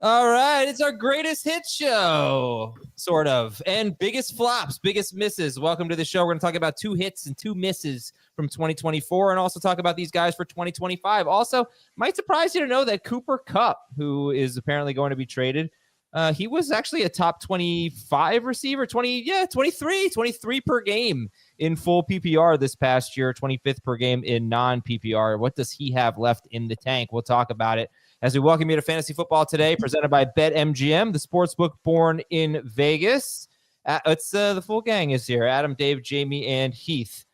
All right, it's our greatest hit show, sort of, and biggest flops, biggest misses. Welcome to the show. We're going to talk about 2 hits and 2 misses from 2024 and also talk about these guys for 2025. Also, might surprise you to know that Cooper Kupp, who is apparently going to be traded, he was actually a top 25 receiver, 23 per game in full PPR this past year, 25th per game in non-PPR. What does he have left in the tank? We'll talk about it as we welcome you to Fantasy Football Today, presented by BetMGM, the sportsbook born in Vegas. It's the full gang is here. Adam, Dave, Jamie, and Heath.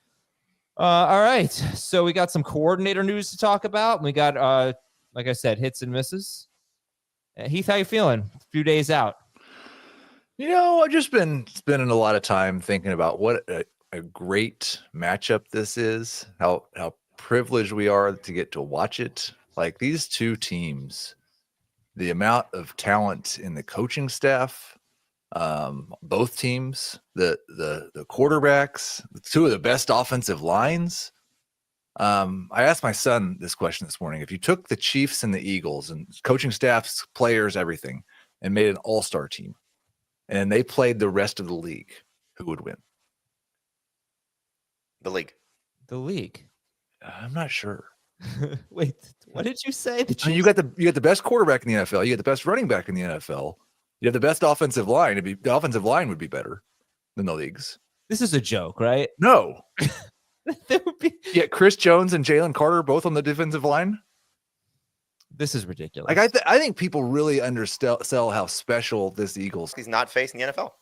All right, so we got some coordinator news to talk about. We got, like I said, hits and misses. Heath, how you feeling? A few days out. I've just been spending a lot of time thinking about what a great matchup this is, how privileged we are to get to watch it. Like these two teams, the amount of talent in the coaching staff, both teams, the quarterbacks, 2 of the best offensive lines. I asked my son this question this morning. If you took the Chiefs and the Eagles and coaching staffs, players, everything, and made an all-star team, and they played the rest of the league, who would win? The league. The league. I'm not sure. Wait, what did you say? You got the best quarterback in the NFL. You got the best running back in the NFL. You have the best offensive line. The offensive line would be better than the league's. This is a joke, right? No. There would be... Yeah, Chris Jones and Jalen Carter both on the defensive line. This is ridiculous. Like I think people really undersell how special this Eagles. He's not facing the NFL.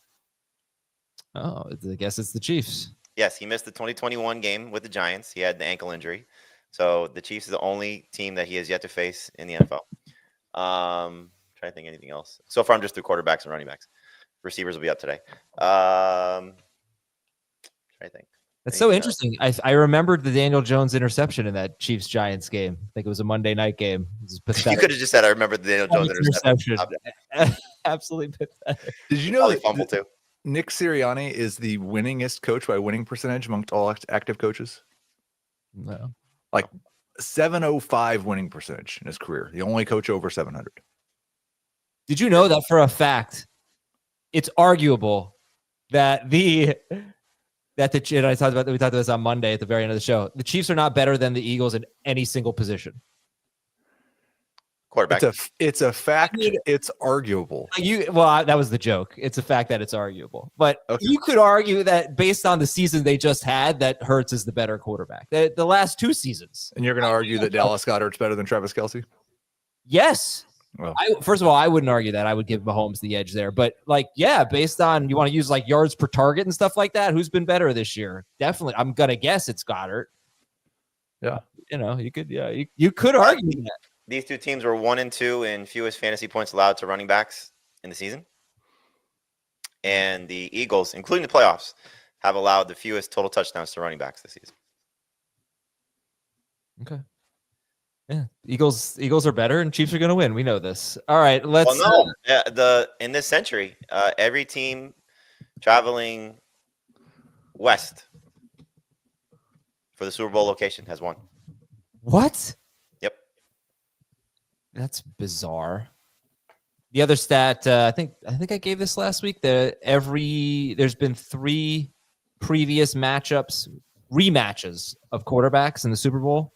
Oh, I guess it's the Chiefs. Yes, he missed the 2021 game with the Giants. He had the ankle injury. So the Chiefs is the only team that he has yet to face in the NFL. Trying to think anything else. So far, I'm just through quarterbacks and running backs. Receivers will be up today. Trying to think. That's so interesting. I remembered the Daniel Jones interception in that Chiefs-Giants game. I think it was a Monday night game. You could have just said, I remember the Daniel Jones interception. Absolutely pathetic. Did you know that fumble too? Nick Sirianni is the winningest coach by winning percentage amongst all active coaches? No. Like 705 winning percentage in his career. The only coach over 700. Did you know that for a fact, it's arguable that we talked about this on Monday at the very end of the show. The Chiefs are not better than the Eagles in any single position. Quarterback. It's a fact. It's arguable. That was the joke. It's a fact that it's arguable. But you could argue that based on the season they just had, that Hurts is the better quarterback. The last 2 seasons. And you're going to argue that Dallas Goedert's better than Travis Kelce? Yes. Well, first of all, I wouldn't argue that. I would give Mahomes the edge there. But, based on you want to use, yards per target and stuff like that, who's been better this year? Definitely. I'm going to guess it's Goddard. Yeah. You could argue that. These 2 teams were 1 and 2 in fewest fantasy points allowed to running backs in the season. And the Eagles, including the playoffs, have allowed the fewest total touchdowns to running backs this season. Okay. Yeah. Eagles are better and Chiefs are going to win. We know this. All right. Let's. Well, no. In this century, every team traveling west for the Super Bowl location has won. What? Yep. That's bizarre. The other stat, I think I gave this last week. There's been 3 previous rematches of quarterbacks in the Super Bowl,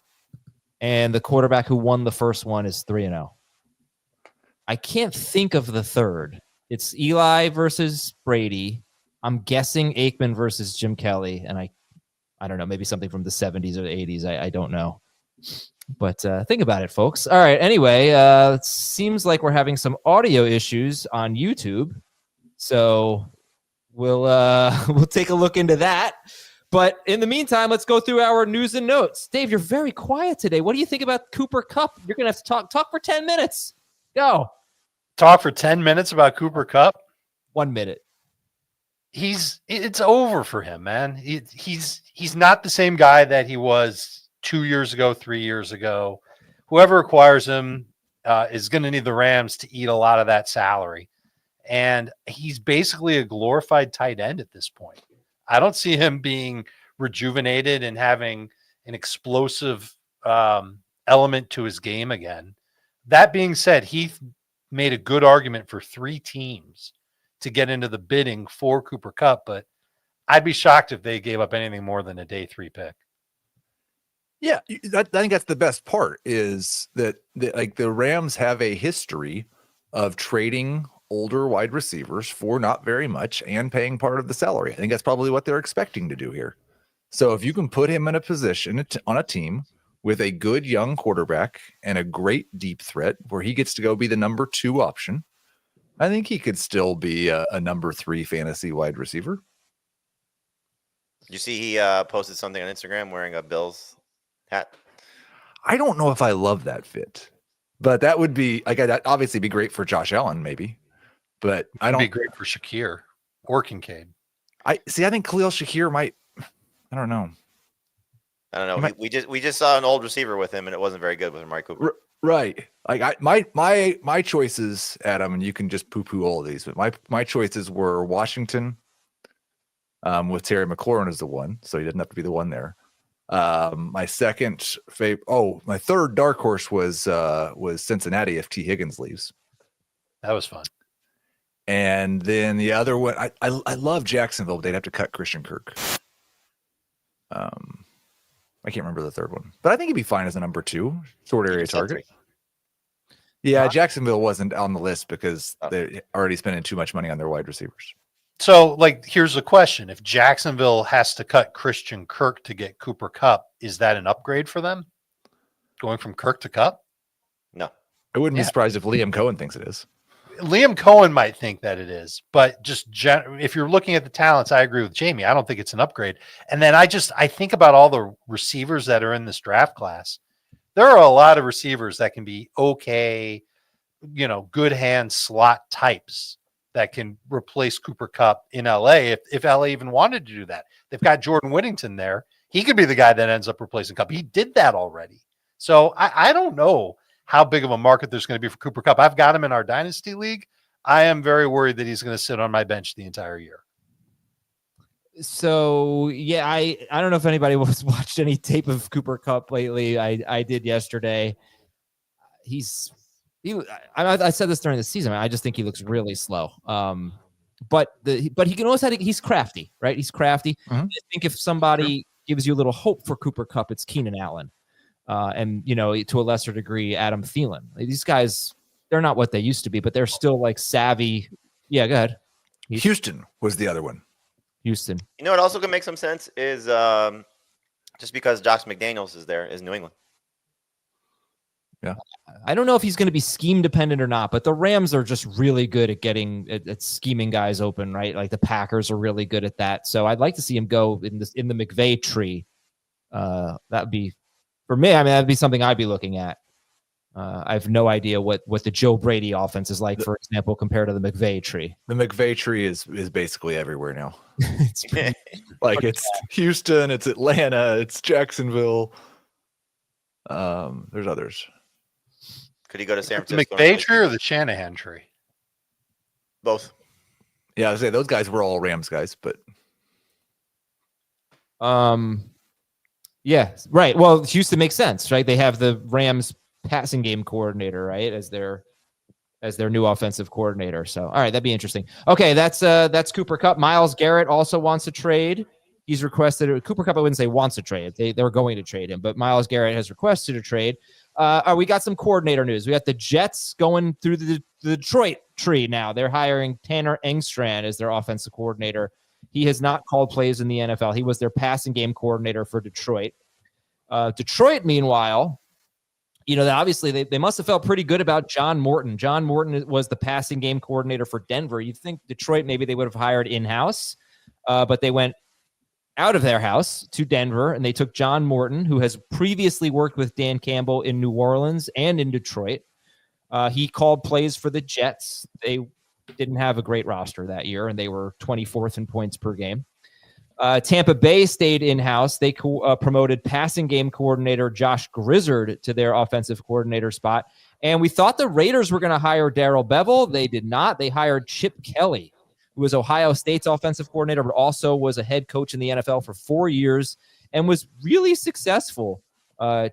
and the quarterback who won the first one is 3-0. I can't think of the third. It's Eli versus Brady. I'm guessing Aikman versus Jim Kelly, and I don't know, maybe something from the 70s or the 80s. I don't know. But think about it, folks. All right. Anyway, it seems like we're having some audio issues on YouTube, so we'll take a look into that. But in the meantime, let's go through our news and notes. Dave, you're very quiet today. What do you think about Cooper Kupp? You're gonna have to talk for 10 minutes. Go. Talk for 10 minutes about Cooper Kupp. 1 minute. It's over for him, man. He's not the same guy that he was 2 years ago, 3 years ago. Whoever acquires him is going to need the Rams to eat a lot of that salary. And he's basically a glorified tight end at this point. I don't see him being rejuvenated and having an explosive element to his game again. That being said, Heath made a good argument for 3 teams to get into the bidding for Cooper Kupp, but I'd be shocked if they gave up anything more than a day 3 pick. Yeah, I think that's the best part is that like the Rams have a history of trading older wide receivers for not very much and paying part of the salary. I think that's probably what they're expecting to do here. So if you can put him in a position on a team with a good young quarterback and a great deep threat where he gets to go be the number 2 option, I think he could still be a number 3 fantasy wide receiver. Did you see he posted something on Instagram wearing a Bills hat? I don't know if I love that fit, but that would be like that obviously be great for Josh Allen, maybe. But I don't be great for Shakir or Kincaid. I think Khalil Shakir might. I don't know. We just saw an old receiver with him, and it wasn't very good with Amari Cooper. Right. Like my choices, Adam, and you can just poo-poo all of these, but my choices were Washington, with Terry McLaurin as the one, so he didn't have to be the one there. My second my third dark horse was Cincinnati if T. Higgins leaves. That was fun. And then the other one, I love Jacksonville. They'd have to cut Christian Kirk. I can't remember the third one, but I think he'd be fine as a number 2 short area target. Yeah, Jacksonville wasn't on the list because they're already spending too much money on their wide receivers. So, like, here's the question. If Jacksonville has to cut Christian Kirk to get Cooper Kupp, is that an upgrade for them? Going from Kirk to Kupp? No. I wouldn't be surprised if Liam Cohen thinks it is. Liam Cohen might think that it is, but just if you're looking at the talents, I agree with Jamie. I don't think it's an upgrade. And then I think about all the receivers that are in this draft class. There are a lot of receivers that can be okay, good hand slot types that can replace Cooper Kupp in LA if LA even wanted to do that. They've got Jordan Whittington there. He could be the guy that ends up replacing Kupp. He did that already. So I don't know how big of a market there's going to be for Cooper Kupp. I've got him in our dynasty league. I am very worried that he's going to sit on my bench the entire year. So yeah, I don't know if anybody has watched any tape of Cooper Kupp lately. I did yesterday. I said this during the season. I just think he looks really slow. But he can also he's crafty, right? He's crafty. Mm-hmm. I think if somebody gives you a little hope for Cooper Kupp, it's Keenan Allen. And to a lesser degree, Adam Thielen. These guys, they're not what they used to be, but they're still like savvy. Yeah, go ahead. Houston was the other one. Houston. What also could make some sense is just because Josh McDaniels is there is New England. Yeah. I don't know if he's going to be scheme dependent or not, but the Rams are just really good at getting at scheming guys open, right? Like the Packers are really good at that. So I'd like to see him go in the McVay tree. That would be, for me, that'd be something I'd be looking at. I have no idea what the Joe Brady offense is like, for example, compared to the McVay tree. The McVay tree is basically everywhere now. It's it's Houston, it's Atlanta, it's Jacksonville. There's others. Could he go to San Francisco? The McVay tree or the Shanahan tree? Both. Yeah, I would say those guys were all Rams guys, but yeah, right. Well, Houston makes sense, right? They have the Rams passing game coordinator, right, as their new offensive coordinator. So, all right, that'd be interesting. Okay, that's Cooper Kupp. Myles Garrett also wants to trade. He's requested Cooper Kupp. I wouldn't say wants to trade. They're going to trade him, but Myles Garrett has requested a trade. We got some coordinator news. We got the Jets going through the Detroit tree now. They're hiring Tanner Engstrand as their offensive coordinator. He has not called plays in the NFL. He was their passing game coordinator for Detroit. Detroit, meanwhile, obviously they must have felt pretty good about John Morton. John Morton was the passing game coordinator for Denver. You'd think Detroit, maybe they would have hired in-house, but they went out of their house to Denver, and they took John Morton, who has previously worked with Dan Campbell in New Orleans and in Detroit. He called plays for the Jets. They didn't have a great roster that year, and they were 24th in points per game. Tampa Bay stayed in-house. They promoted passing game coordinator Josh Grizzard to their offensive coordinator spot. And we thought the Raiders were going to hire Darrell Bevell. They did not. They hired Chip Kelly, who was Ohio State's offensive coordinator, but also was a head coach in the NFL for 4 years and was really successful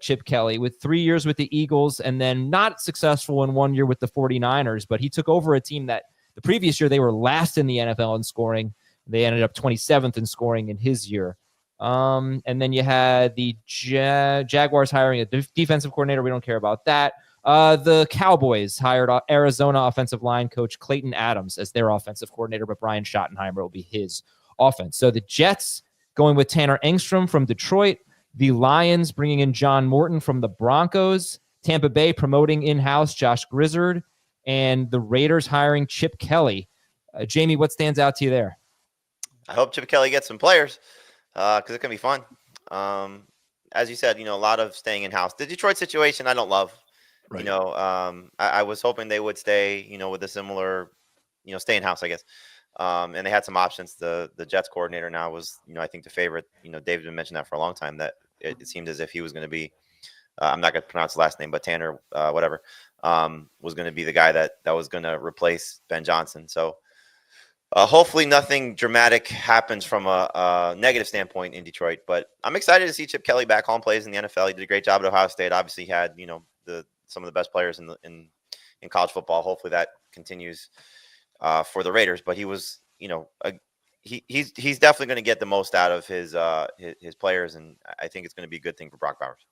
Chip Kelly, with 3 years with the Eagles and then not successful in 1 year with the 49ers, but he took over a team that the previous year they were last in the NFL in scoring. They ended up 27th in scoring in his year. And then you had the Jaguars hiring a defensive coordinator. We don't care about that. The Cowboys hired Arizona offensive line coach Clayton Adams as their offensive coordinator, but Brian Schottenheimer will be his offense. So the Jets going with Tanner Engstrom from Detroit. The Lions bringing in John Morton from the Broncos. Tampa Bay promoting in-house Josh Grizzard. And the Raiders hiring Chip Kelly. Jamie, what stands out to you there? I hope Chip Kelly gets some players because it's going to be fun. As you said, a lot of staying in-house. The Detroit situation, I don't love. Right. I was hoping they would stay, with a similar, stay in-house, I guess. And they had some options. The Jets coordinator now was, I think the favorite. David had mentioned that for a long time, that it seemed as if he was going to be, I'm not going to pronounce the last name, but Tanner, whatever, was going to be the guy that was going to replace Ben Johnson. So hopefully nothing dramatic happens from a negative standpoint in Detroit. But I'm excited to see Chip Kelly back home, plays in the NFL. He did a great job at Ohio State. Obviously, he had some of the best players in college football. Hopefully that continues for the Raiders. But he was, he's definitely going to get the most out of his players, and I think it's going to be a good thing for Brock Bowers.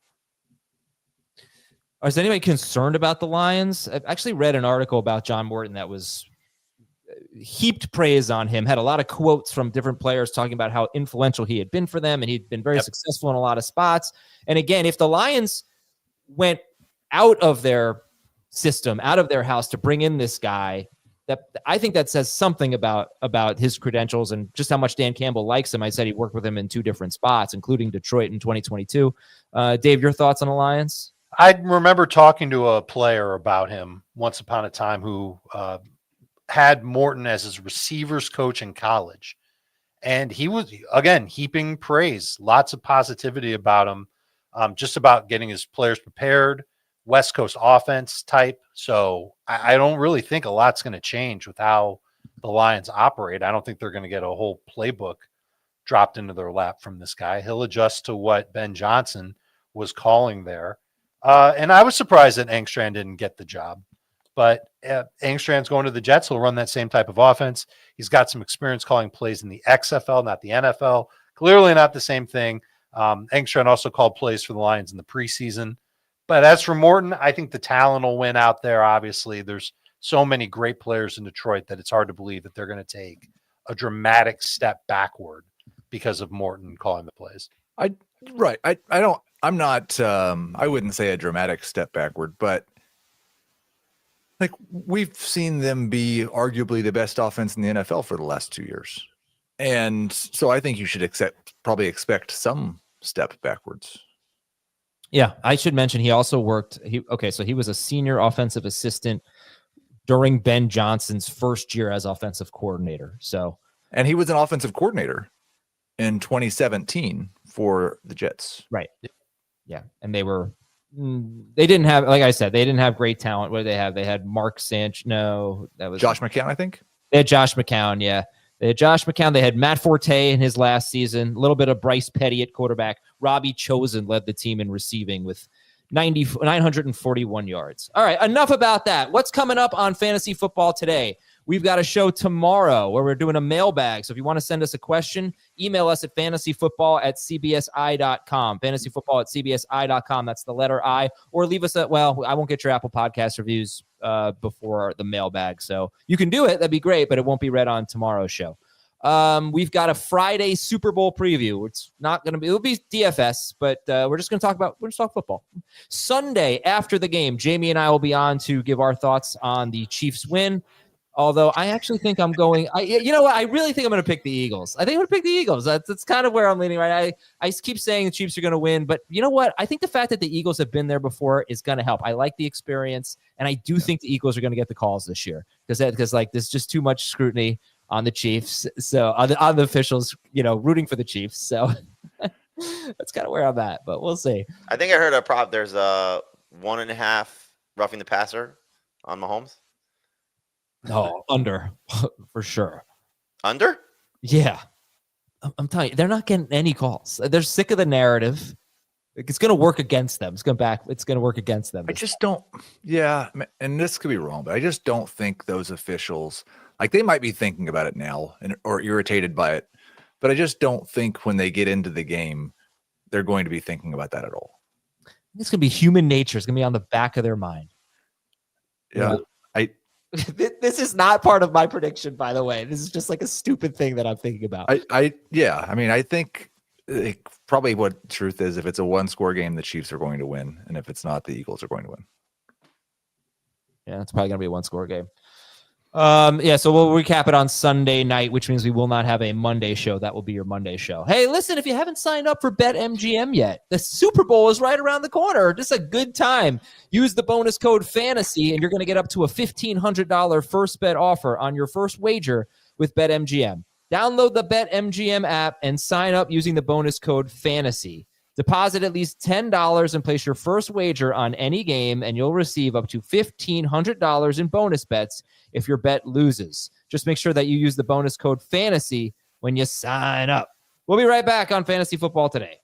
Is anybody concerned about the Lions? I've actually read an article about John Morton that was heaped praise on him, had a lot of quotes from different players talking about how influential he had been for them, and he'd been very successful in a lot of spots. And again, if the Lions went out of their system, out of their house to bring in this guy, that I think that says something about his credentials and just how much Dan Campbell likes him. I said he worked with him in 2 different spots, including Detroit in 2022. Dave, your thoughts on the Lions? I remember talking to a player about him once upon a time who had Morton as his receivers coach in college. And he was, again, heaping praise, lots of positivity about him, just about getting his players prepared, West Coast offense type. So I don't really think a lot's going to change with how the Lions operate. I don't think they're going to get a whole playbook dropped into their lap from this guy. He'll adjust to what Ben Johnson was calling there. And I was surprised that Engstrand didn't get the job. But Engstrand's going to the Jets. He'll run that same type of offense. He's got some experience calling plays in the XFL, not the NFL. Clearly not the same thing. Engstrand also called plays for the Lions in the preseason. But as for Morton, I think the talent will win out there. Obviously, there's so many great players in Detroit that it's hard to believe that they're going to take a dramatic step backward because of Morton calling the plays. I wouldn't say a dramatic step backward, but like we've seen them be arguably the best offense in the NFL for the last 2 years. And so I think you should probably expect some step backwards. Yeah, I should mention he also worked. So he was a senior offensive assistant during Ben Johnson's first year as offensive coordinator. And he was an offensive coordinator in 2017 for the Jets. Right. Yeah. And they didn't have, like I said, they didn't have great talent. What did they have? They had Mark Sanchez. No, that was Josh McCown, I think. They had Josh McCown. Yeah. They had Josh McCown. They had Matt Forte in his last season, a little bit of Bryce Petty at quarterback. Robbie Chosen led the team in receiving with 941 yards. All right. Enough about that. What's coming up on Fantasy Football today? We've got a show tomorrow where we're doing a mailbag. So if you want to send us a question, email us at fantasyfootball@cbsi.com. Fantasyfootball@cbsi.com. That's the letter I. Or leave us I won't get your Apple Podcast reviews before the mailbag. So you can do it. That'd be great, but it won't be read on tomorrow's show. We've got a Friday Super Bowl preview. It's not going to be, it'll be DFS, but we're just going to talk football. Sunday after the game, Jamie and I will be on to give our thoughts on the Chiefs win. Although I actually think I'm going, you know what? I really think I'm going to pick the Eagles. I think I'm going to pick the Eagles. That's kind of where I'm leaning, right? I keep saying the Chiefs are going to win, but you know what? I think the fact that the Eagles have been there before is going to help. I like the experience, and I do think the Eagles are going to get the calls this year because like there's just too much scrutiny on the Chiefs. So on the officials, rooting for the Chiefs. So that's kind of where I'm at, but we'll see. I think I heard a prop. There's a 1.5 roughing the passer on Mahomes. Oh, under for sure. Under? Yeah. I'm telling you, they're not getting any calls. They're sick of the narrative. It's going to work against them. It's going to work against them. I just don't. Yeah, and this could be wrong, but I just don't think those officials, like, they might be thinking about it now or irritated by it, but I just don't think when they get into the game, they're going to be thinking about that at all. It's going to be human nature. It's going to be on the back of their mind. Yeah, This is not part of my prediction, by the way. This is just like a stupid thing that I'm thinking about. I mean, I think probably what truth is, if it's a 1-score game, the Chiefs are going to win, and if it's not, the Eagles are going to win. Yeah, it's probably going to be a 1-score game. So we'll recap it on Sunday night, which means we will not have a Monday show. That will be your Monday show. Hey, listen, if you haven't signed up for BetMGM yet, the Super Bowl is right around the corner. Just a good time. Use the bonus code FANTASY, and you're going to get up to a $1,500 first bet offer on your first wager with BetMGM. Download the BetMGM app and sign up using the bonus code FANTASY. Deposit at least $10 and place your first wager on any game, and you'll receive up to $1,500 in bonus bets if your bet loses. Just make sure that you use the bonus code FANTASY when you sign up. We'll be right back on Fantasy Football Today.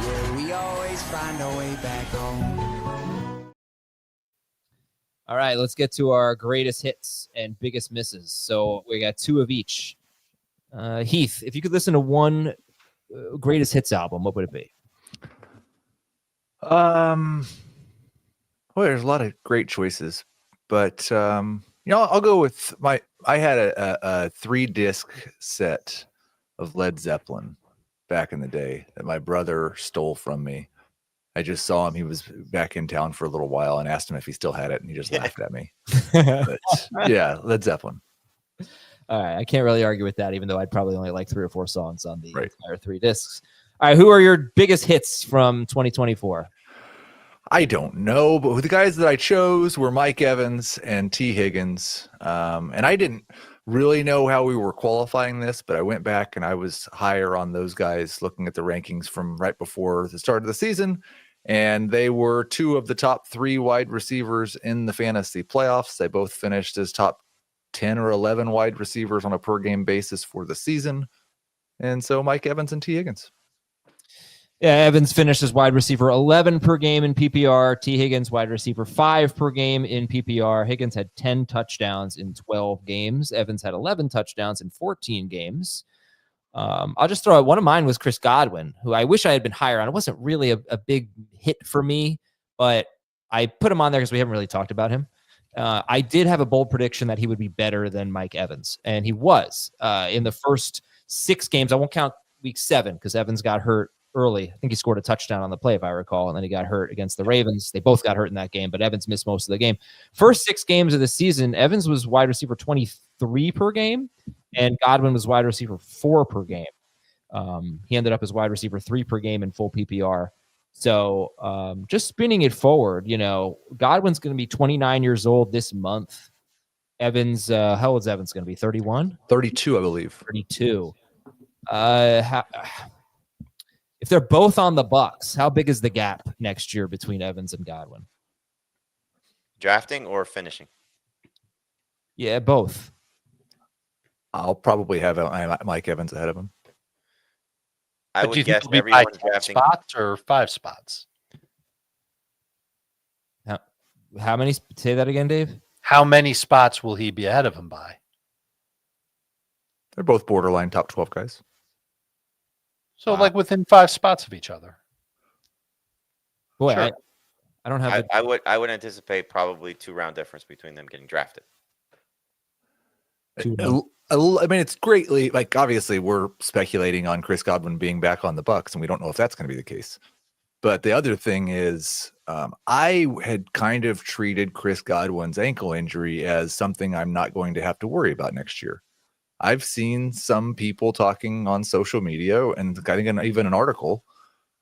Yeah, we always find our way back home. All right, let's get to our greatest hits and biggest misses. So we got 2 of each. Heath, if you could listen to one greatest hits album, what would it be? Well, there's a lot of great choices, but I'll go with I had a 3-disc set of Led Zeppelin back in the day that my brother stole from me. I just saw him. He was back in town for a little while and asked him if he still had it, and he just laughed at me. But yeah, Led Zeppelin. All right, I can't really argue with that, even though I'd probably only like 3 or 4 songs on the entire 3 discs. All right, who are your biggest hits from 2024? I don't know, but the guys that I chose were Mike Evans and T. Higgins. And I didn't really know how we were qualifying this, but I went back and I was higher on those guys looking at the rankings from right before the start of the season. And they were 2 of the top 3 wide receivers in the fantasy playoffs. They both finished as top 10 or 11 wide receivers on a per game basis for the season. And so Mike Evans and T. Higgins. Yeah, Evans finished as wide receiver 11 per game in PPR. T. Higgins, wide receiver 5 per game in PPR. Higgins had 10 touchdowns in 12 games. Evans had 11 touchdowns in 14 games. I'll just throw out one of mine was Chris Godwin, who I wish I had been higher on. It wasn't really a big hit for me, but I put him on there because we haven't really talked about him. I did have a bold prediction that he would be better than Mike Evans, and he was in the first 6 games. I won't count week 7 because Evans got hurt early. I think he scored a touchdown on the play, if I recall, and then he got hurt against the Ravens. They both got hurt in that game, but Evans missed most of the game. First 6 games of the season, Evans was wide receiver 23 per game, and Godwin was wide receiver 4 per game. He ended up as wide receiver 3 per game in full PPR. So just spinning it forward, Godwin's going to be 29 years old this month. Evans, how old is Evans going to be? 31? 32, I believe. 32. If they're both on the Bucs, how big is the gap next year between Evans and Godwin? Drafting or finishing? Yeah, both. I'll probably have Mike Evans ahead of him. I But do you would think guess it'll be by everyone's 10 drafting. spots or 5 spots? How many? Say that again, Dave. How many spots will he be ahead of him by? They're both borderline top 12 guys. So Wow. like within 5 spots of each other. Boy, Sure. I don't have. I would anticipate probably 2-round difference between them getting drafted. I mean, it's greatly, like, obviously we're speculating on Chris Godwin being back on the Bucs, and we don't know if that's going to be the case. But the other thing is, I had kind of treated Chris Godwin's ankle injury as something I'm not going to have to worry about next year. I've seen some people talking on social media, and I think even an article,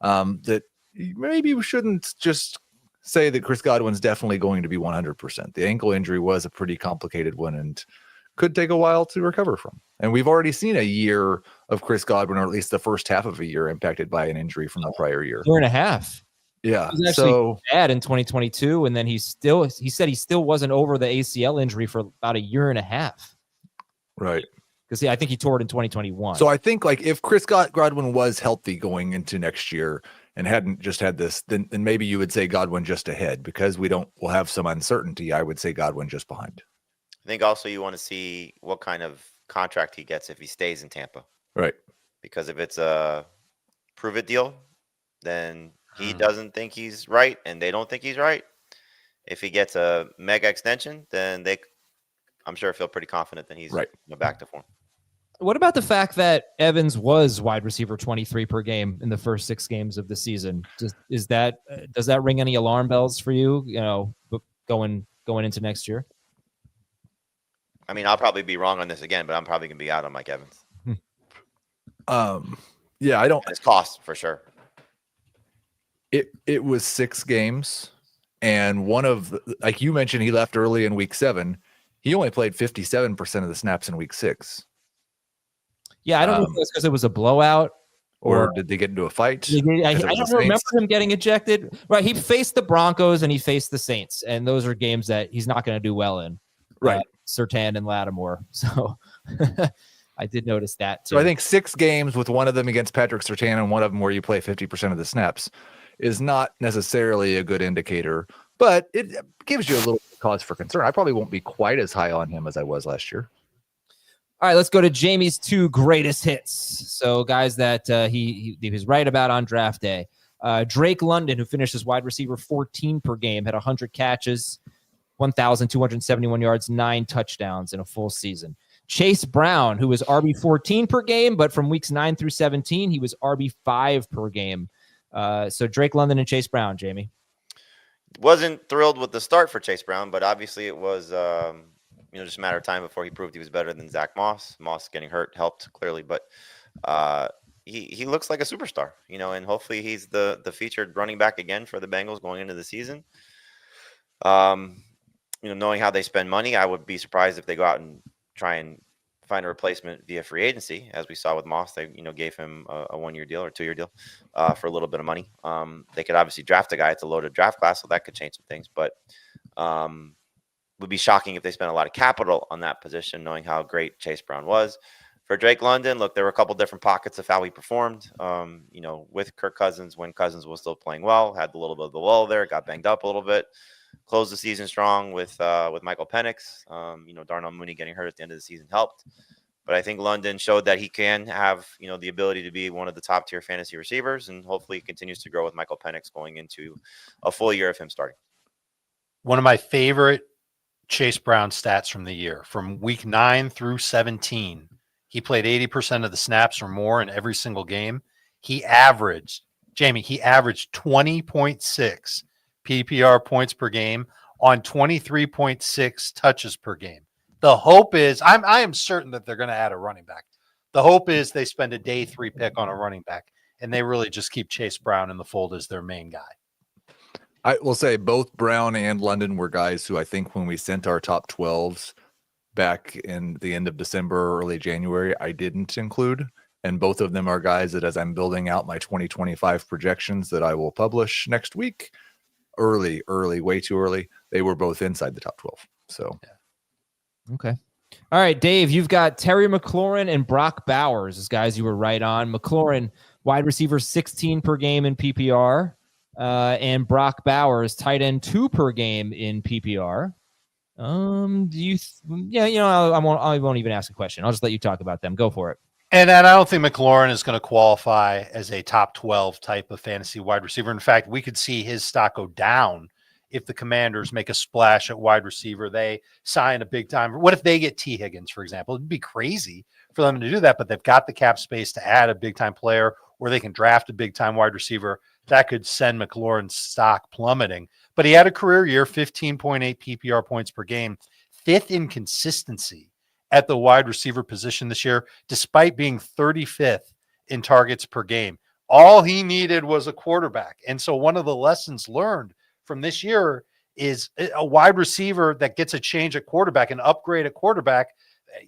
that maybe we shouldn't just say that Chris Godwin's definitely going to be 100%. The ankle injury was a pretty complicated one and could take a while to recover from. And we've already seen a year of Chris Godwin, or at least the first half of a year, impacted by an injury from the prior year. 4.5. Yeah. He was actually bad in 2022, and then he said he still wasn't over the ACL injury for about a year and a half. Right. Because I think he tore it in 2021. So I think like if Chris Godwin was healthy going into next year and hadn't just had this, then maybe you would say Godwin just ahead, because we'll have some uncertainty. I would say Godwin just behind. I think also you want to see what kind of contract he gets if he stays in Tampa. Right. Because if it's a prove it deal, then he doesn't think he's right and they don't think he's right. If he gets a mega extension, then I'm sure feel pretty confident that he's right back to form. What about the fact that Evans was wide receiver 23 per game in the first 6 games of the season? Does that ring any alarm bells for you? You know, going into next year. I mean, I'll probably be wrong on this again, but I'm probably gonna be out on Mike Evans. Yeah, I don't. And his cost for sure. It was 6 games, and one of like you mentioned, he left early in week 7. He only played 57% of the snaps in week 6. Yeah, I don't know if that's because it was a blowout. Or did they get into a fight? I don't remember him getting ejected. Right, he faced the Broncos and he faced the Saints, and those are games that he's not going to do well in. Right, Surtain and Lattimore. So I did notice that too. So I think 6 games with one of them against Patrick Surtain and one of them where you play 50% of the snaps is not necessarily a good indicator, but it gives you a little cause for concern. I probably won't be quite as high on him as I was last year. All right, let's go to Jamie's 2 greatest hits. So guys that he was right about on draft day. Drake London, who finished as wide receiver 14 per game, had 100 catches, 1,271 yards, 9 touchdowns in a full season. Chase Brown, who was RB 14 per game, but from weeks 9 through 17, he was RB 5 per game. So Drake London and Chase Brown, Jamie. Wasn't thrilled with the start for Chase Brown, but obviously it was just a matter of time before he proved he was better than Zach Moss. Moss getting hurt helped clearly, but he looks like a superstar, and hopefully he's the featured running back again for the Bengals going into the season. Knowing how they spend money, I would be surprised if they go out and try and find a replacement via free agency, as we saw with Moss. They gave him a 1-year deal or 2-year deal for a little bit of money. They could obviously draft a guy. It's a loaded draft class, so that could change some things, but would be shocking if they spent a lot of capital on that position, knowing how great Chase Brown was. For Drake London, look, there were a couple different pockets of how he performed. With Kirk Cousins, when Cousins was still playing well, had a little bit of the lull there, got banged up a little bit. Closed the season strong with Michael Penix. Darnell Mooney getting hurt at the end of the season helped. But I think London showed that he can have, the ability to be one of the top tier fantasy receivers, and hopefully he continues to grow with Michael Penix going into a full year of him starting. One of my favorite Chase Brown stats from the year, from week 9 through 17, he played 80% of the snaps or more in every single game. He averaged 20.6 PPR points per game on 23.6 touches per game. The hope is, I am certain that they're going to add a running back. The hope is they spend a day 3 pick on a running back, and they really just keep Chase Brown in the fold as their main guy. I will say both Brown and London were guys who I think when we sent our top 12s back in the end of December, early January, I didn't include. And both of them are guys that, as I'm building out my 2025 projections that I will publish next week, early, way too early, they were both inside the top 12. So, yeah. Okay. All right, Dave, you've got Terry McLaurin and Brock Bowers as guys you were right on. McLaurin, wide receiver 16 per game in PPR. And Brock Bowers, tight end 2 per game in PPR. I won't even ask a question. I'll just let you talk about them. Go for it. And I don't think McLaurin is going to qualify as a top 12 type of fantasy wide receiver. In fact, we could see his stock go down if the Commanders make a splash at wide receiver. They sign a big time. What if they get T. Higgins, for example? It'd be crazy for them to do that, but they've got the cap space to add a big time player, or they can draft a big time wide receiver. That could send McLaurin's stock plummeting. But he had a career year, 15.8 PPR points per game, 5th in consistency at the wide receiver position this year, despite being 35th in targets per game. All he needed was a quarterback. And so one of the lessons learned from this year is a wide receiver that gets a change at quarterback, an upgrade at quarterback.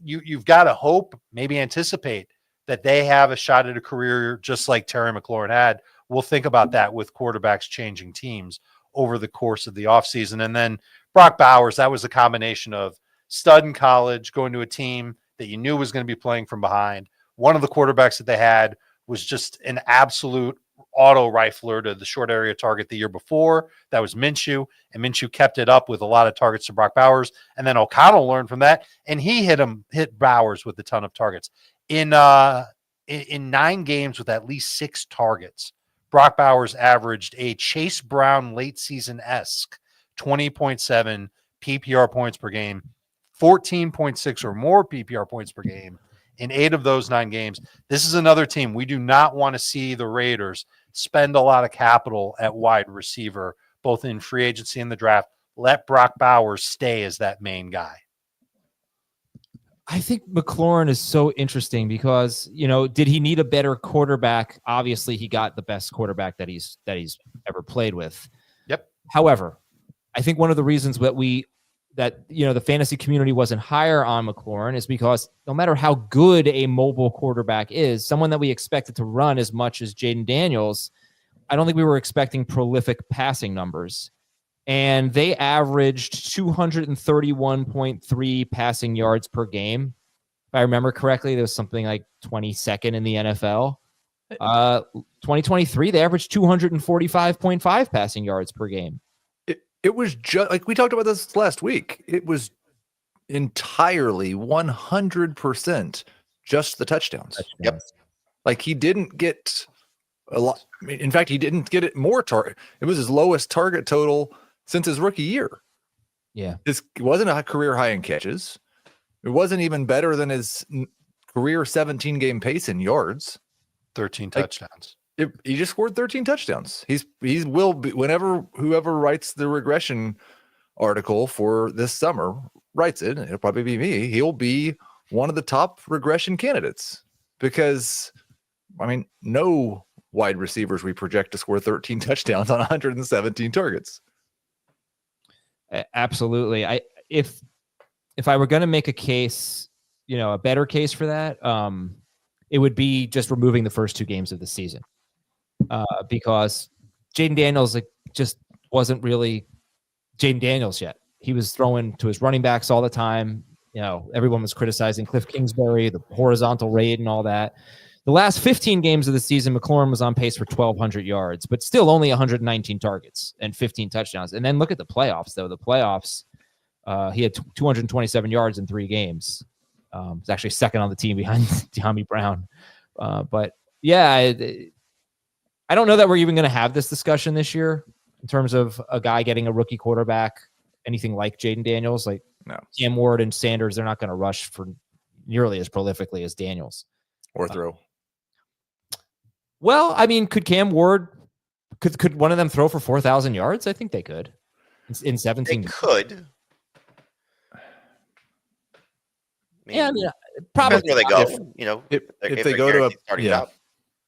You've got to hope, maybe anticipate that they have a shot at a career just like Terry McLaurin had. We'll think about that with quarterbacks changing teams over the course of the offseason. And then Brock Bowers, that was a combination of stud in college, going to a team that you knew was going to be playing from behind. One of the quarterbacks that they had was just an absolute auto rifler to the short area target the year before. That was Minshew, and Minshew kept it up with a lot of targets to Brock Bowers. And then O'Connell learned from that, and he hit Bowers with a ton of targets. In 9 games with at least 6 targets, Brock Bowers averaged a Chase Brown late season-esque 20.7 PPR points per game, 14.6 or more PPR points per game in 8 of those 9 games. This is another team. We do not want to see the Raiders spend a lot of capital at wide receiver, both in free agency and the draft. Let Brock Bowers stay as that main guy. I think McLaurin is so interesting because, did he need a better quarterback? Obviously, he got the best quarterback that he's ever played with. Yep. However, I think one of the reasons that the fantasy community wasn't higher on McLaurin is because no matter how good a mobile quarterback is, someone that we expected to run as much as Jaden Daniels, I don't think we were expecting prolific passing numbers. And they averaged 231.3 passing yards per game. If I remember correctly, there was something like 22nd in the NFL. 2023, they averaged 245.5 passing yards per game. It was just like we talked about this last week. It was entirely 100% just the touchdowns. Yep. Like he didn't get a lot. In fact, he didn't get it more target. It was his lowest target total since his rookie year. Yeah. It wasn't a career high in catches. It wasn't even better than his career 17 game pace in yards. 13 touchdowns. He just scored 13 touchdowns. He will be, whenever whoever writes the regression article for this summer writes it, it'll probably be me. He'll be one of the top regression candidates because, no wide receivers we project to score 13 touchdowns on 117 targets. Absolutely. If I were going to make a case, a better case for that, it would be just removing the first 2 games of the season. Because Jaden Daniels just wasn't really Jaden Daniels yet. He was throwing to his running backs all the time. Everyone was criticizing Cliff Kingsbury, the horizontal raid and all that. The last 15 games of the season, McLaurin was on pace for 1,200 yards, but still only 119 targets and 15 touchdowns. And then look at the playoffs, though. The playoffs, he had 227 yards in 3 games. He's actually second on the team behind De'Ami Brown. But yeah, I don't know that we're even going to have this discussion this year in terms of a guy getting a rookie quarterback, anything like Jaden Daniels. Like no. Cam Ward and Sanders, they're not going to rush for nearly as prolifically as Daniels. Or throw. Well, could Cam Ward, could one of them throw for 4,000 yards? I think they could. In 17. They could. Probably where they go. If they go to a starting yeah. job.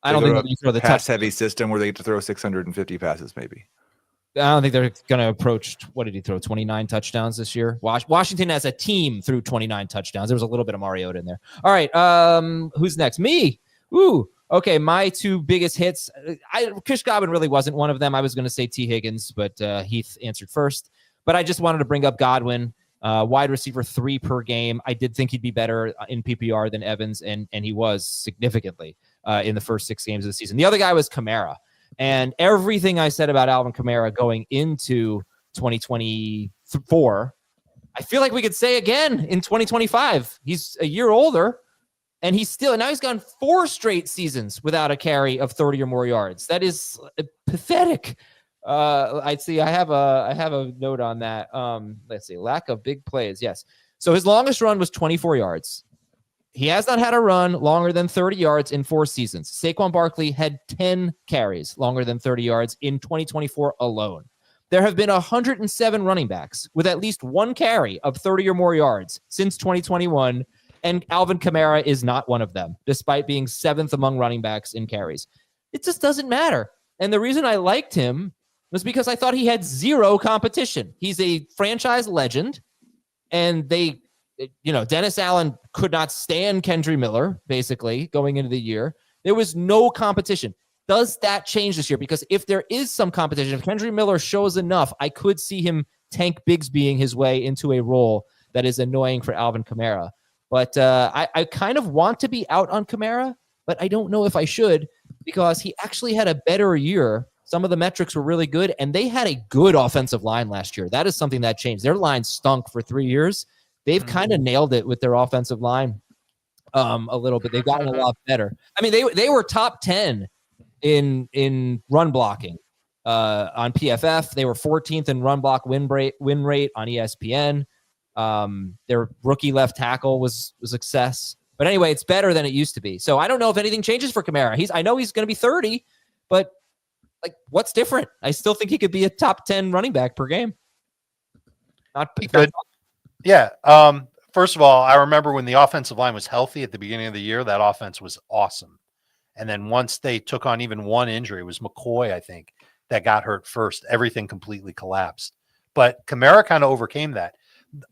I don't think they throw the pass heavy system where they get to throw 650 passes, maybe. I don't think they're going to approach, what did he throw, 29 touchdowns this year? Washington as a team threw 29 touchdowns. There was a little bit of Mariota in there. All right, who's next? Me. Ooh, okay, my 2 biggest hits. Chris Godwin really wasn't one of them. I was going to say T. Higgins, but Heath answered first. But I just wanted to bring up Godwin, wide receiver 3 per game. I did think he'd be better in PPR than Evans, and he was significantly in the first 6 games of the season. The other guy was Kamara. And everything I said about Alvin Kamara going into 2024, I feel like we could say again in 2025. He's a year older, and he's gone 4 straight seasons without a carry of 30 or more yards. That is pathetic. I'd see. I have a note on that. Let's see. Lack of big plays. Yes. So his longest run was 24 yards. He has not had a run longer than 30 yards in 4 seasons. Saquon Barkley had 10 carries longer than 30 yards in 2024 alone. There have been 107 running backs with at least 1 carry of 30 or more yards since 2021, and Alvin Kamara is not one of them, despite being 7th among running backs in carries. It just doesn't matter. And the reason I liked him was because I thought he had 0 competition. He's a franchise legend, and Dennis Allen could not stand Kendry Miller, basically, going into the year. There was no competition. Does that change this year? Because if there is some competition, if Kendry Miller shows enough, I could see him Tank Bigsbying his way into a role that is annoying for Alvin Kamara. But I kind of want to be out on Kamara, but I don't know if I should because he actually had a better year. Some of the metrics were really good, and they had a good offensive line last year. That is something that changed. Their line stunk for 3 years. They've kind of nailed it with their offensive line a little bit. They've gotten a lot better. I mean, they were top 10 in run blocking on PFF. They were 14th in run block win rate on ESPN. Their rookie left tackle was a success. But anyway, it's better than it used to be. So I don't know if anything changes for Kamara. I know he's going to be 30, but like, what's different? I still think he could be a top 10 running back per game. Not good. Yeah. First of all, I remember when the offensive line was healthy at the beginning of the year, that offense was awesome. And then once they took on even one injury, it was McCoy, I think, that got hurt first. Everything completely collapsed. But Kamara kind of overcame that.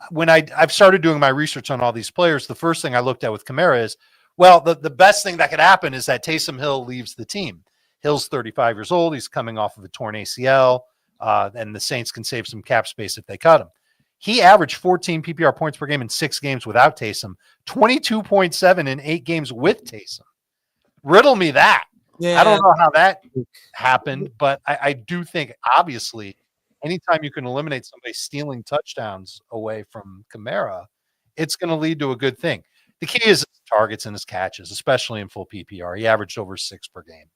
When I've started doing my research on all these players, the first thing I looked at with Kamara is, well, the best thing that could happen is that Taysom Hill leaves the team. Hill's 35 years old. He's coming off of a torn ACL, and the Saints can save some cap space if they cut him. He averaged 14 PPR points per game in 6 games without Taysom, 22.7 in 8 games with Taysom. Riddle me that. Yeah. I don't know how that happened, but I do think, obviously, anytime you can eliminate somebody stealing touchdowns away from Kamara, it's going to lead to a good thing. The key is his targets and his catches, especially in full PPR. He averaged over 6 per game.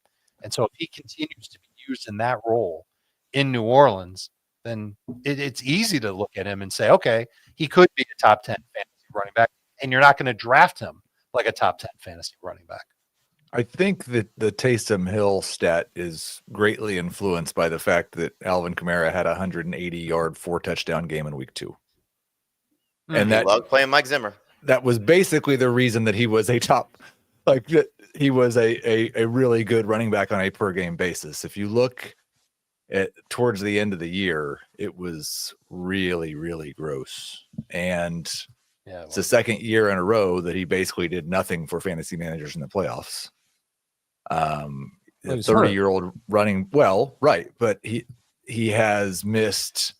And so if he continues to be used in that role in New Orleans, then it's easy to look at him and say, okay, he could be a top 10 fantasy running back, and you're not going to draft him like a top 10 fantasy running back. I think that the Taysom Hill stat is greatly influenced by the fact that Alvin Kamara had a 180-yard, 4-touchdown game in week 2. And He loved playing Mike Zimmer. That was basically the reason that he was a top, like he was a really good running back on a per game basis. If you look at towards the end of the year, it was really, really gross. And it's the second year in a row that he basically did nothing for fantasy managers in the playoffs. 30-year-old running well, right. But he has missed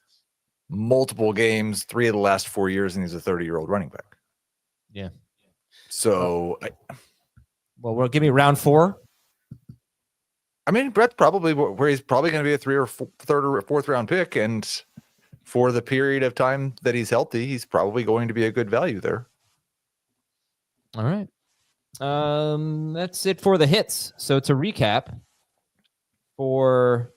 multiple games, 3 of the last 4 years, and he's a 30-year-old running back. Yeah. So, well, give me round 4. I mean, Brett's probably where he's probably going to be a 3rd or 3rd or 4th round pick, and for the period of time that he's healthy, he's probably going to be a good value there. All right. That's it for the hits. So to recap, for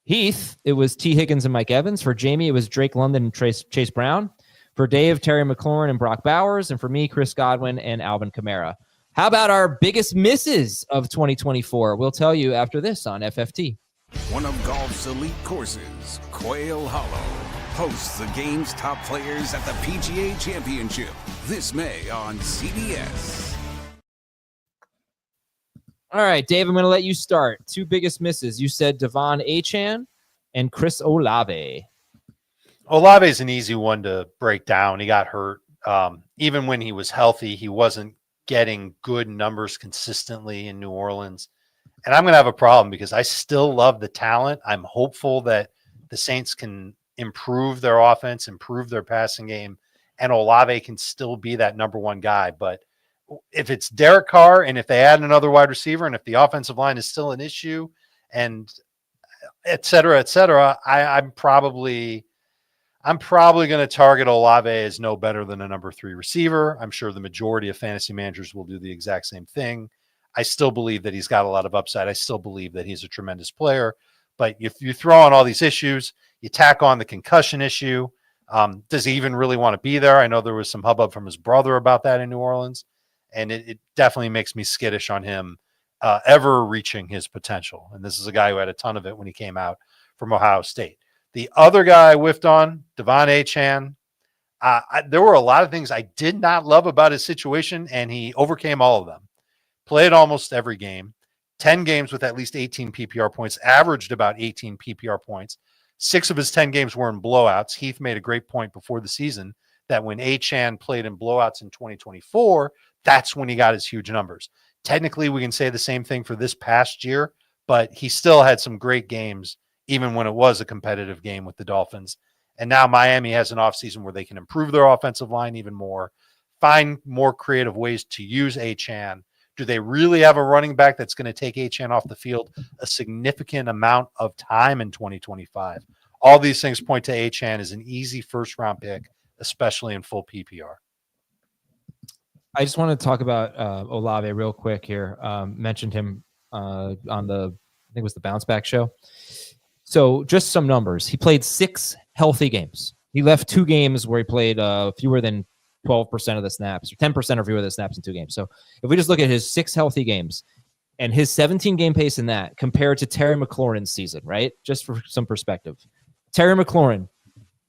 Heath, it was T. Higgins and Mike Evans. For Jamie, it was Drake London and Chase Brown. For Dave, Terry McLaurin and Brock Bowers. And for me, Chris Godwin and Alvin Kamara. How about our biggest misses of 2024? We'll tell you after this on FFT. One of golf's elite courses, Quail Hollow, hosts the game's top players at the PGA Championship this May on CBS. All right, Dave, I'm going to let you start. 2 biggest misses. You said Devon Achane and Chris Olave. Olave is an easy one to break down. He got hurt. Even when he was healthy, he wasn't getting good numbers consistently in New Orleans. And I'm going to have a problem because I still love the talent. I'm hopeful that the Saints can improve their offense, improve their passing game, and Olave can still be that number 1 guy. But if it's Derek Carr and if they add another wide receiver and if the offensive line is still an issue and et cetera, I'm probably going to target Olave as no better than a number 3 receiver. I'm sure the majority of fantasy managers will do the exact same thing. I still believe that he's got a lot of upside. I still believe that he's a tremendous player. But if you throw on all these issues, you tack on the concussion issue. Does he even really want to be there? I know there was some hubbub from his brother about that in New Orleans. And it definitely makes me skittish on him ever reaching his potential. And this is a guy who had a ton of it when he came out from Ohio State. The other guy I whiffed on, Devon Achane, there were a lot of things I did not love about his situation, and he overcame all of them. Played almost every game, 10 games with at least 18 PPR points, averaged about 18 PPR points. 6 of his 10 games were in blowouts. Heath made a great point before the season that when Achane played in blowouts in 2024, that's when he got his huge numbers. Technically, we can say the same thing for this past year, but he still had some great games, even when it was a competitive game with the Dolphins. And now Miami has an offseason where they can improve their offensive line even more, find more creative ways to use Achane? Do they really have a running back that's going to take Achane off the field a significant amount of time in 2025? All these things point to Achane as an easy first-round pick, especially in full PPR. I just want to talk about Olave real quick here. Mentioned him on the, I think it was the Bounce Back show. So just some numbers. He played 6 healthy games. He left 2 games where he played fewer than 12% of the snaps, or 10% or fewer of the snaps in 2 games. So if we just look at his 6 healthy games and his 17 game pace in that compared to Terry McLaurin's season, right? Just for some perspective. Terry McLaurin,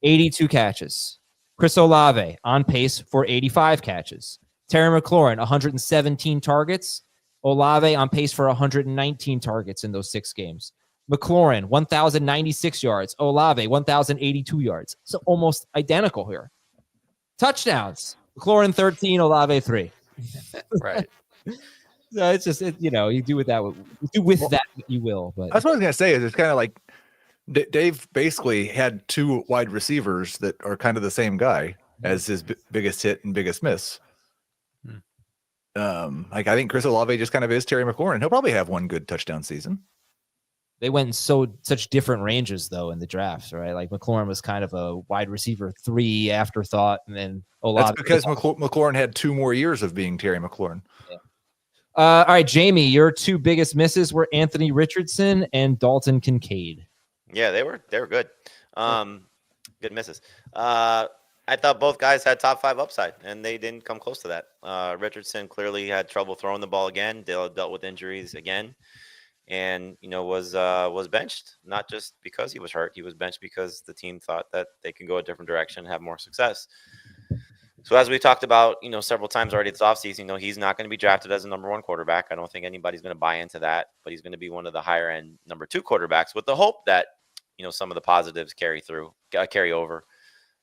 82 catches. Chris Olave on pace for 85 catches. Terry McLaurin, 117 targets. Olave on pace for 119 targets in those 6 games. McLaurin, 1,096 yards. Olave, 1,082 yards. So almost identical here. Touchdowns. McLaurin, 13. Olave, 3. Right. So it's just, you do with that. You do with that what you will. But That's what I was going to say. Is it's kind of like Dave basically had 2 wide receivers that are kind of the same guy as his biggest hit and biggest miss. Like I think Chris Olave just kind of is Terry McLaurin. He'll probably have 1 good touchdown season. they went in such different ranges though in the drafts, right? Like McLaurin was kind of a wide receiver 3 afterthought, and then Olave. That's because McLaurin had 2 more years of being Terry McLaurin. Yeah. All right, Jamie, your 2 biggest misses were Anthony Richardson and Dalton Kincaid. Yeah, they were good. Good misses. I thought both guys had top 5 upside, and they didn't come close to that. Richardson clearly had trouble throwing the ball again. Dealt with injuries again, and was benched. Not just because he was hurt; he was benched because the team thought that they can go a different direction and have more success. So as we talked about, several times already this offseason, he's not going to be drafted as a number 1 quarterback. I don't think anybody's going to buy into that, but he's going to be one of the higher end number 2 quarterbacks with the hope that some of the positives carry over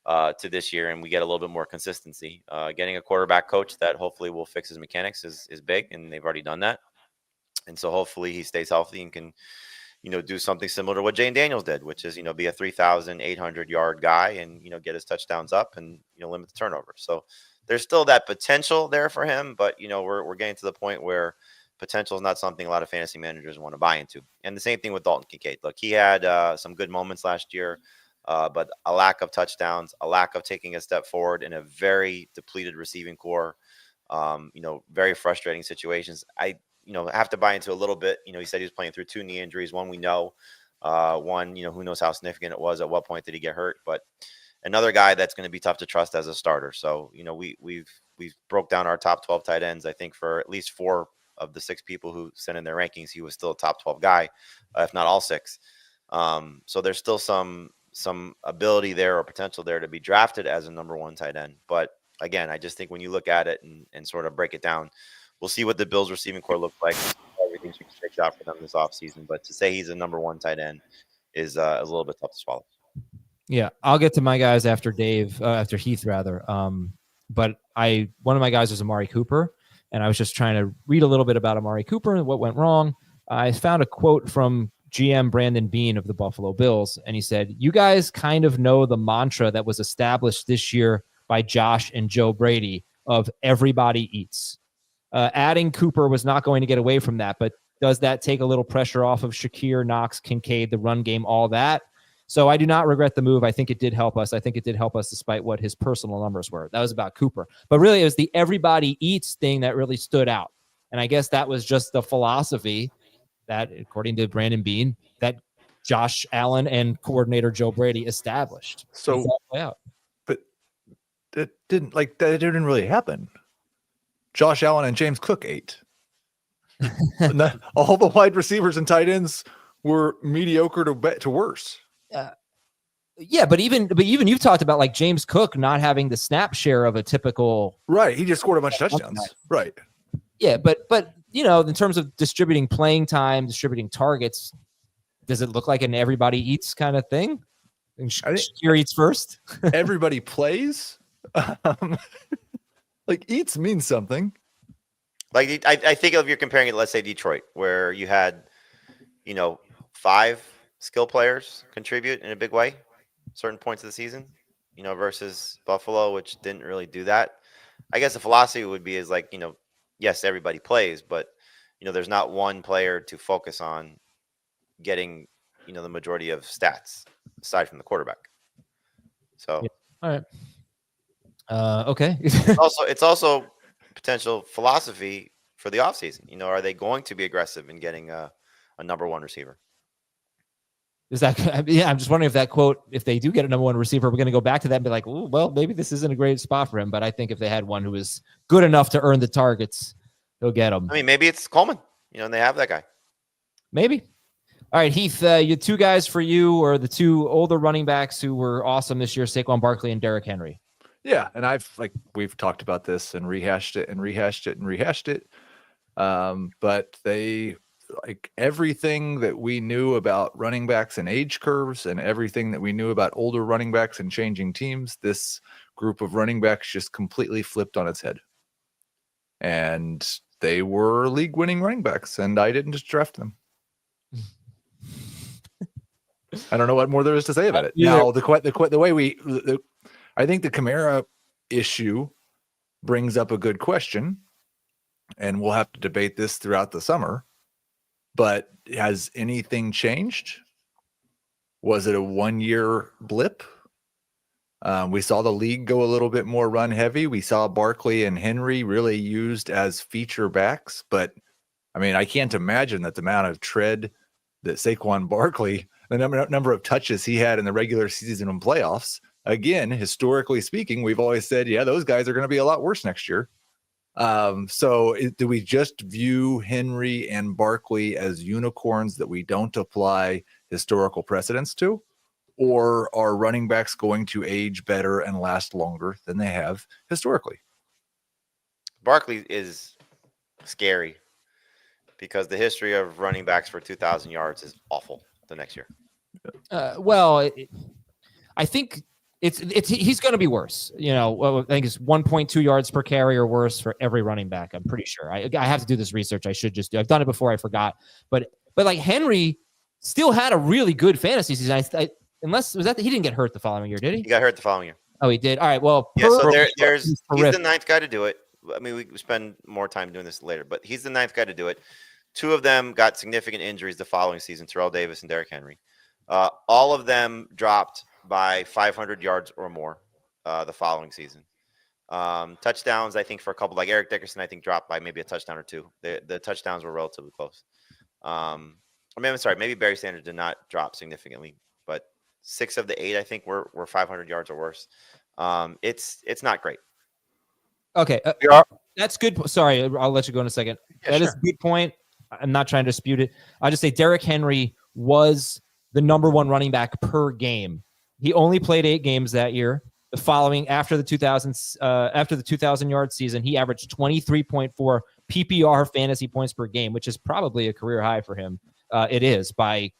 to this year, and we get a little bit more consistency. Getting a quarterback coach that hopefully will fix his mechanics is big, and they've already done that. And so hopefully he stays healthy and can, do something similar to what Jane Daniels did, which is, be a 3,800 yard guy and, get his touchdowns up and, limit the turnover. So there's still that potential there for him, but, we're getting to the point where potential is not something a lot of fantasy managers want to buy into. And the same thing with Dalton Kincaid. Look, he had some good moments last year. But a lack of touchdowns, a lack of taking a step forward in a very depleted receiving core, very frustrating situations. I have to buy into a little bit. He said he was playing through 2 knee injuries. One we know, one, who knows how significant it was. At what point did he get hurt? But another guy that's going to be tough to trust as a starter. So, we've broke down our top 12 tight ends. I think for at least 4 of the 6 people who sent in their rankings, he was still a top 12 guy, if not all 6. So there's still some ability there or potential there to be drafted as a number 1 tight end. But again, I just think when you look at it and sort of break it down, we'll see what the Bills receiving core looks like. Everything should shake out for them this offseason. But to say he's a number 1 tight end is a little bit tough to swallow. Yeah, I'll get to my guys after Heath rather. But one of my guys was Amari Cooper, and I was just trying to read a little bit about Amari Cooper and what went wrong. I found a quote from GM Brandon Beane of the Buffalo Bills, and he said, "You guys kind of know the mantra that was established this year by Josh and Joe Brady of everybody eats. Adding Cooper was not going to get away from that, but does that take a little pressure off of Shakir, Knox, Kincaid, the run game, all that? So I do not regret the move. I think it did help us. I think it did help us despite what his personal numbers were." That was about Cooper. But really, it was the everybody eats thing that really stood out. And I guess that was just the philosophy that, according to Brandon Beane, that Josh Allen and coordinator Joe Brady established. So, but that didn't really happen. Josh Allen and James Cook ate. All the wide receivers and tight ends were mediocre to worse. Yeah, but even you've talked about like James Cook not having the snap share of a typical. Right, he just scored a bunch of touchdowns. Right. Yeah, but in terms of distributing playing time, distributing targets, does it look like an everybody eats kind of thing? Shakir eats first. Everybody plays. Like eats means something. Like I think if you're comparing it, let's say Detroit, where you had, 5 skill players contribute in a big way, certain points of the season, versus Buffalo, which didn't really do that. I guess the philosophy would be is like, yes, everybody plays, but there's not one player to focus on getting, the majority of stats aside from the quarterback. So All right. Okay. it's also potential philosophy for the offseason. Are they going to be aggressive in getting a number one receiver? Is that? Yeah, I'm just wondering if that quote, if they do get a number one receiver, we're going to go back to that and be like, oh, well, maybe this isn't a great spot for him. But I think if they had one who was good enough to earn the targets, they'll get him. I mean, maybe it's Coleman, and they have that guy. Maybe. All right, Heath, you two guys for you, or the two older running backs who were awesome this year, Saquon Barkley and Derrick Henry. Yeah, and we've talked about this and rehashed it. But they, like, everything that we knew about running backs and age curves and everything that we knew about older running backs and changing teams, this group of running backs just completely flipped on its head. And they were league-winning running backs, and I didn't just draft them. I don't know what more there is to say about it. Now, the way I think the Kamara issue brings up a good question, and we'll have to debate this throughout the summer. But has anything changed? Was it a 1-year blip? We saw the league go a little bit more run heavy. We saw Barkley and Henry really used as feature backs. But, I mean, I can't imagine that the amount of tread that Saquon Barkley, the number of touches he had in the regular season and playoffs, again, historically speaking, we've always said, yeah, those guys are going to be a lot worse next year. So do we just view Henry and Barkley as unicorns that we don't apply historical precedents to? Or are running backs going to age better and last longer than they have historically? Barkley is scary because the history of running backs for 2,000 yards is awful the next year. I think he's going to be worse. I think it's 1.2 yards per carry or worse for every running back. I'm pretty sure. I have to do this research. I should just do. I've done it before. I forgot. But like Henry still had a really good fantasy season. Unless he didn't get hurt the following year, did he? He got hurt the following year. Oh, he did. All right. Well, yeah. So he's the ninth guy to do it. I mean, we spend more time doing this later, but he's the ninth guy to do it. Two of them got significant injuries the following season: Terrell Davis and Derrick Henry. All of them dropped by 500 yards or more the following season. Touchdowns, I think, for a couple, like Eric Dickerson, I think dropped by maybe a touchdown or two. The touchdowns were relatively close. I'm sorry, maybe Barry Sanders did not drop significantly, but 6 of the 8, I think, were 500 yards or worse. It's not great. Okay, that's good. Sorry, I'll let you go in a second. Yeah, that is a good point. I'm not trying to dispute it. I'll just say Derrick Henry was the number one running back per game. He only played 8 games that year. The following, after the 2,000-yard season, he averaged 23.4 PPR fantasy points per game, which is probably a career high for him. It is by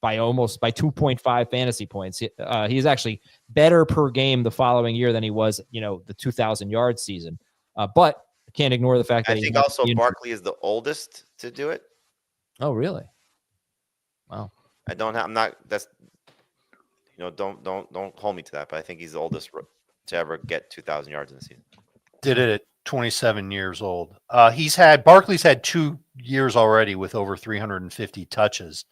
2.5 fantasy points. He is actually better per game the following year than he was, the 2,000-yard season. But I can't ignore the fact that I think also Barkley is the oldest to do it. Oh, really? Wow. Don't hold me to that, but I think he's the oldest to ever get 2,000 yards in the season. Did it at 27 years old. Barkley's had 2 years already with over 350 touches.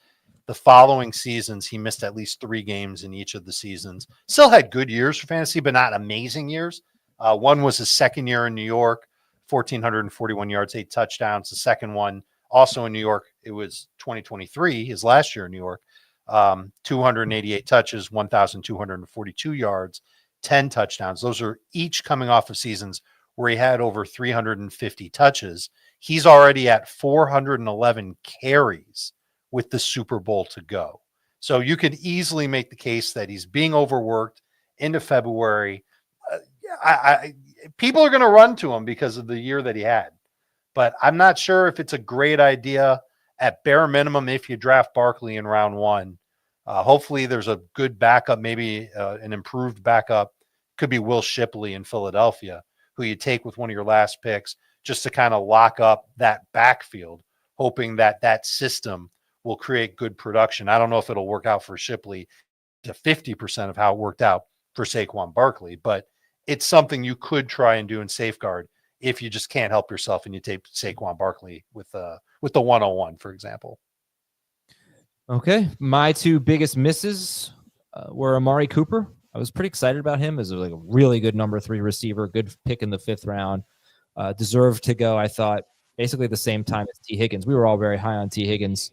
The following seasons, he missed at least 3 games in each of the seasons. Still had good years for fantasy, but not amazing years. One was his second year in New York, 1,441 yards, 8 touchdowns. The second one, also in New York, it was 2023, his last year in New York, 288 touches, 1,242 yards, 10 touchdowns. Those are each coming off of seasons where he had over 350 touches. He's already at 411 carries with the Super Bowl to go. So you could easily make the case that he's being overworked into February. People are going to run to him because of the year that he had. But I'm not sure if it's a great idea. At bare minimum, if you draft Barkley in round 1, hopefully there's a good backup, maybe an improved backup. Could be Will Shipley in Philadelphia, who you take with one of your last picks just to kind of lock up that backfield, hoping that that system will create good production. I don't know if it'll work out for Shipley to 50% of how it worked out for Saquon Barkley, but it's something you could try and do in safeguard if you just can't help yourself and you take Saquon Barkley with the 101, for example. Okay. My two biggest misses were Amari Cooper. I was pretty excited about him as a really good number 3 receiver, good pick in the 5th round. Deserved to go, I thought, basically the same time as T. Higgins. We were all very high on T. Higgins.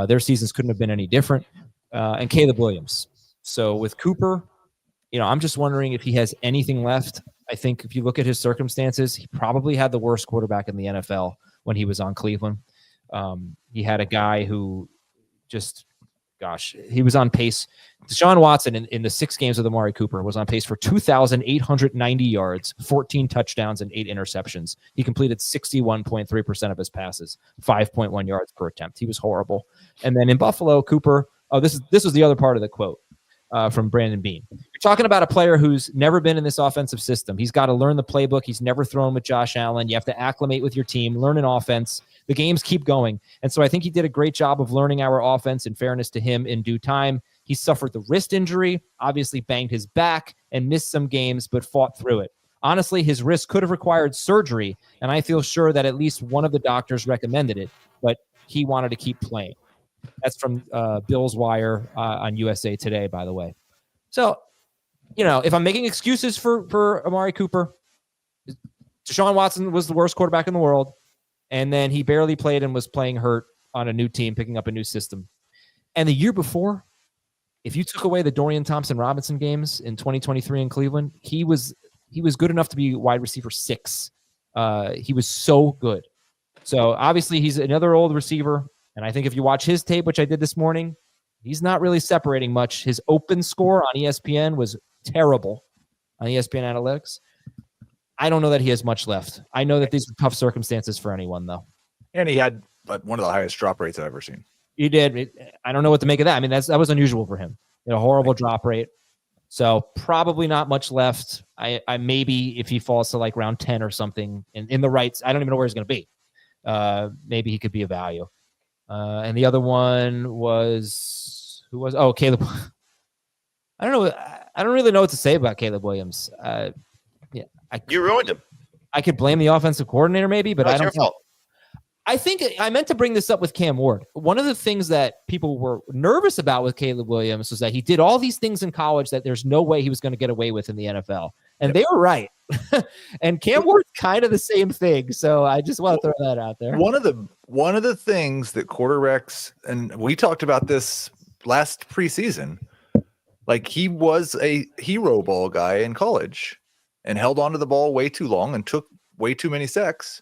Their seasons couldn't have been any different. And Caleb Williams. So with Cooper, I'm just wondering if he has anything left. I think if you look at his circumstances, he probably had the worst quarterback in the NFL when he was on Cleveland. He had a guy who he was on pace. Deshaun Watson in the 6 games with Amari Cooper was on pace for 2,890 yards, 14 touchdowns, and 8 interceptions. He completed 61.3% of his passes, 5.1 yards per attempt. He was horrible. And then in Buffalo, Cooper, this was the other part of the quote from Brandon Beane. You're talking about a player who's never been in this offensive system. He's got to learn the playbook. He's never thrown with Josh Allen. You have to acclimate with your team, learn an offense. The games keep going. And so I think he did a great job of learning our offense, in fairness to him, in due time. He suffered the wrist injury, obviously banged his back and missed some games, but fought through it. Honestly, his wrist could have required surgery, and I feel sure that at least one of the doctors recommended it, but he wanted to keep playing. That's from Bill's Wire on USA Today, by the way. So, if I'm making excuses for Amari Cooper, Deshaun Watson was the worst quarterback in the world, and then he barely played and was playing hurt on a new team, picking up a new system. And the year before, if you took away the Dorian Thompson-Robinson games in 2023 in Cleveland, he was good enough to be wide receiver 6. He was so good. So obviously he's another old receiver. And I think if you watch his tape, which I did this morning, he's not really separating much. His open score on ESPN was terrible on ESPN Analytics. I don't know that he has much left. I know that these are tough circumstances for anyone, though. And he had one of the highest drop rates I've ever seen. He did. I don't know what to make of that. I mean, that was unusual for him. A horrible drop rate. So probably not much left. I maybe if he falls to like round 10 or something in the rights, I don't even know where he's going to be. Maybe he could be a value. And the other one was Caleb. I don't know. I don't really know what to say about Caleb Williams. You ruined him. I could blame the offensive coordinator maybe, but I don't know. Fault. I think I meant to bring this up with Cam Ward. One of the things that people were nervous about with Caleb Williams was that he did all these things in college that there's no way he was going to get away with in the NFL. And they were right. And Cam Ward's kind of the same thing. So I just want to throw that out there. One of the things that quarterbacks, and we talked about this last preseason, like he was a hero ball guy in college and held onto the ball way too long and took way too many sacks.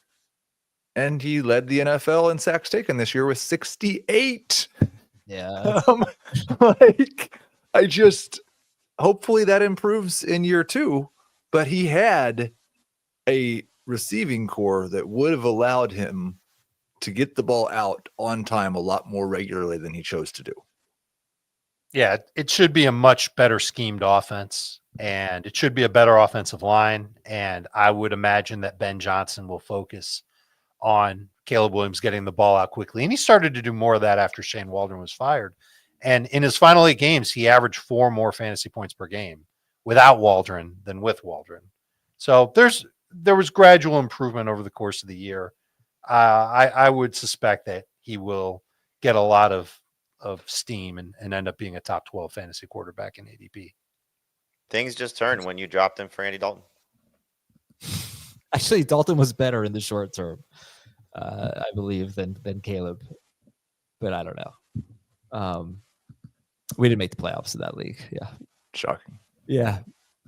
And he led the NFL in sacks taken this year with 68. Yeah. Hopefully that improves in year 2, but he had a receiving core that would have allowed him to get the ball out on time a lot more regularly than he chose to do. Yeah, it should be a much better schemed offense, and it should be a better offensive line. And I would imagine that Ben Johnson will focus on Caleb Williams getting the ball out quickly. And he started to do more of that after Shane Waldron was fired. And in his final 8 games, he averaged 4 more fantasy points per game without Waldron than with Waldron. So there was gradual improvement over the course of the year. I would suspect that he will get a lot of steam and end up being a top 12 fantasy quarterback in ADP. Things just turned when you dropped him for Andy Dalton. Actually, Dalton was better in the short term, I believe, than Caleb. But I don't know. We didn't make the playoffs in that league. Yeah. Shocking. Yeah.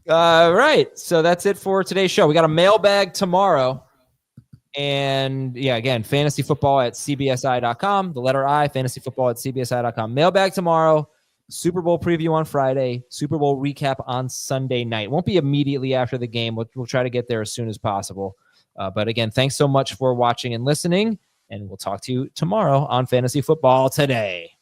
Right. So that's it for today's show. We got a mailbag tomorrow. And yeah, again, fantasyfootball@cbsi.com. The letter I, fantasyfootball@cbsi.com. Mailbag tomorrow. Super Bowl preview on Friday. Super Bowl recap on Sunday night. Won't be immediately after the game. We'll try to get there as soon as possible. But again, thanks so much for watching and listening. And we'll talk to you tomorrow on Fantasy Football Today.